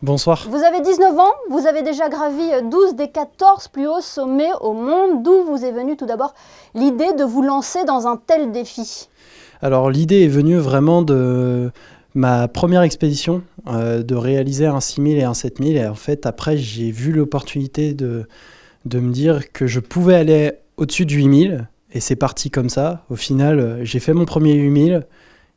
Bonsoir. Vous avez 19 ans, vous avez déjà gravi 12 des 14 plus hauts sommets au monde. D'où vous est venue tout d'abord l'idée de vous lancer dans un tel défi? Alors l'idée est venue vraiment de ma première expédition, de réaliser un 6000 et un 7000. Et en fait, après, j'ai vu l'opportunité de me dire que je pouvais aller au-dessus de 8000. Et c'est parti comme ça. Au final, j'ai fait mon premier 8000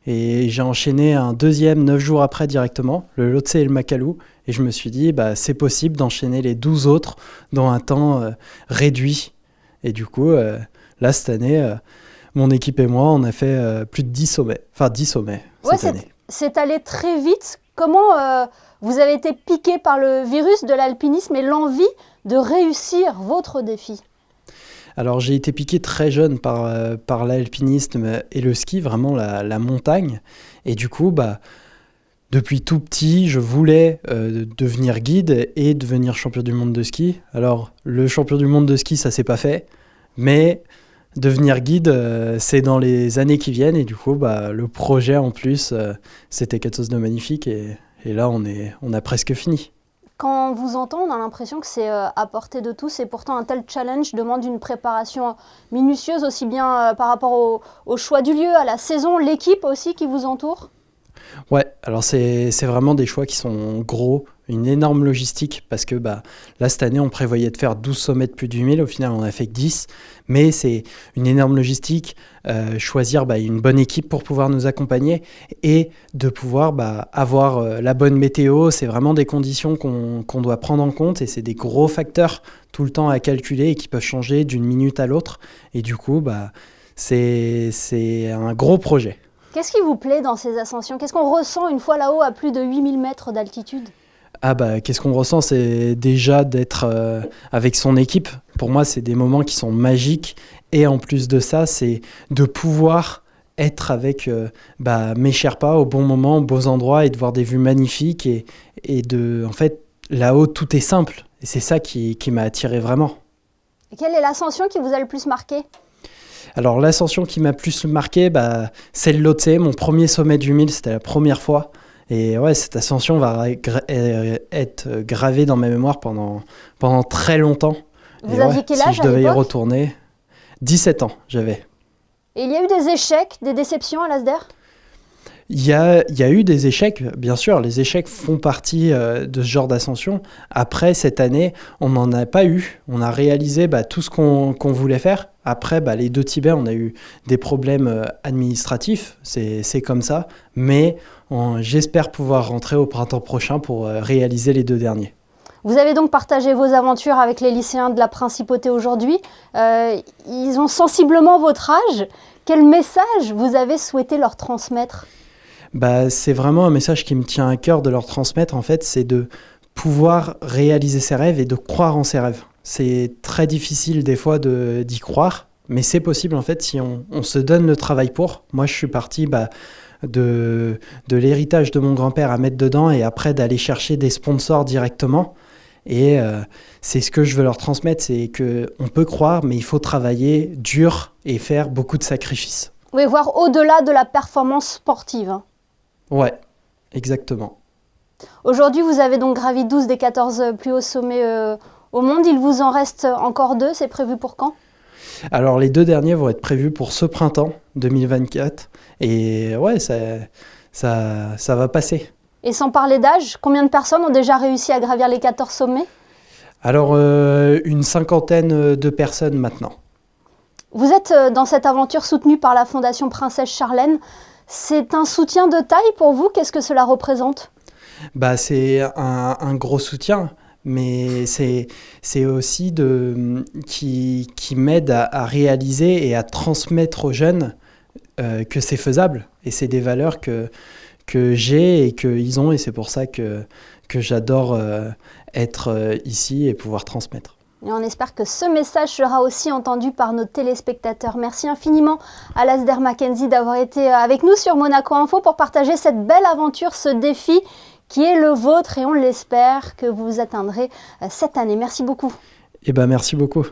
et j'ai enchaîné un deuxième 9 jours après directement, le Lhotse et le Makalu. Et je me suis dit, c'est possible d'enchaîner les 12 autres dans un temps réduit. Et du coup, là, cette année, mon équipe et moi, on a fait plus de 10 sommets. Enfin, 10 sommets cette année. C'est allé très vite. Comment vous avez été piqué par le virus de l'alpinisme et l'envie de réussir votre défi? Alors, j'ai été piqué très jeune par l'alpinisme et le ski, vraiment la montagne. Et du coup, depuis tout petit, je voulais devenir guide et devenir champion du monde de ski. Alors, le champion du monde de ski, ça s'est pas fait. Mais devenir guide, c'est dans les années qui viennent. Et du coup, le projet, en plus, c'était quelque chose de magnifique. Et là, on a presque fini. Quand on vous entend, on a l'impression que c'est à portée de tous. Et pourtant, un tel challenge demande une préparation minutieuse, aussi bien par rapport au choix du lieu, à la saison, l'équipe aussi qui vous entoure. Ouais, alors c'est vraiment des choix qui sont gros, une énorme logistique, parce que là, cette année, on prévoyait de faire 12 sommets de plus de 8000, au final, on a fait que 10, mais c'est une énorme logistique, choisir une bonne équipe pour pouvoir nous accompagner, et de pouvoir avoir la bonne météo, c'est vraiment des conditions qu'on doit prendre en compte, et c'est des gros facteurs tout le temps à calculer, et qui peuvent changer d'une minute à l'autre, et du coup, c'est un gros projet. Qu'est-ce qui vous plaît dans ces ascensions? Qu'est-ce qu'on ressent une fois là-haut à plus de 8000 mètres d'altitude? Qu'est-ce qu'on ressent? C'est déjà d'être avec son équipe. Pour moi, c'est des moments qui sont magiques. Et en plus de ça, c'est de pouvoir être avec mes Sherpas au bon moment, aux beaux endroits et de voir des vues magnifiques. En fait, là-haut, tout est simple. Et c'est ça qui m'a attiré vraiment. Et quelle est l'ascension qui vous a le plus marqué? Alors, l'ascension qui m'a plus marqué, c'est le Lhotse, mon premier sommet du 1000, c'était la première fois. Et ouais, cette ascension va être gravée dans ma mémoire pendant très longtemps. Vous aviez quel âge à l'époque? Si je devais y retourner, 17 ans j'avais. Et il y a eu des échecs, des déceptions à l'Asder? Il y a eu des échecs, bien sûr, les échecs font partie de ce genre d'ascension. Après, cette année, on n'en a pas eu. On a réalisé tout ce qu'on voulait faire. Après, les 2 Tibets, on a eu des problèmes administratifs, c'est comme ça. Mais j'espère pouvoir rentrer au printemps prochain pour réaliser les 2 derniers. Vous avez donc partagé vos aventures avec les lycéens de la Principauté aujourd'hui. Ils ont sensiblement votre âge. Quel message vous avez souhaité leur transmettre? C'est vraiment un message qui me tient à cœur de leur transmettre, en fait, c'est de pouvoir réaliser ses rêves et de croire en ses rêves. C'est très difficile des fois d'y croire, mais c'est possible en fait si on se donne le travail pour. Moi, je suis parti de l'héritage de mon grand-père à mettre dedans et après d'aller chercher des sponsors directement. Et c'est ce que je veux leur transmettre, c'est qu'on peut croire, mais il faut travailler dur et faire beaucoup de sacrifices. Oui, voir au-delà de la performance sportive. Ouais, exactement. Aujourd'hui, vous avez donc gravi 12 des 14 plus hauts sommets au monde. Il vous en reste encore 2. C'est prévu pour quand? Alors, les 2 derniers vont être prévus pour ce printemps 2024. Et ouais, ça va passer. Et sans parler d'âge, combien de personnes ont déjà réussi à gravir les 14 sommets? Alors, une 50aine de personnes maintenant. Vous êtes dans cette aventure soutenue par la Fondation Princesse Charlène. C'est un soutien de taille pour vous? Qu'est-ce que cela représente? C'est un gros soutien, mais c'est aussi qui m'aide à réaliser et à transmettre aux jeunes que c'est faisable. Et c'est des valeurs que j'ai et qu'ils ont, et c'est pour ça que j'adore être ici et pouvoir transmettre. Et on espère que ce message sera aussi entendu par nos téléspectateurs. Merci infiniment à Alasdair McKenzie d'avoir été avec nous sur Monaco Info pour partager cette belle aventure, ce défi qui est le vôtre et on l'espère que vous atteindrez cette année. Merci beaucoup. Merci beaucoup.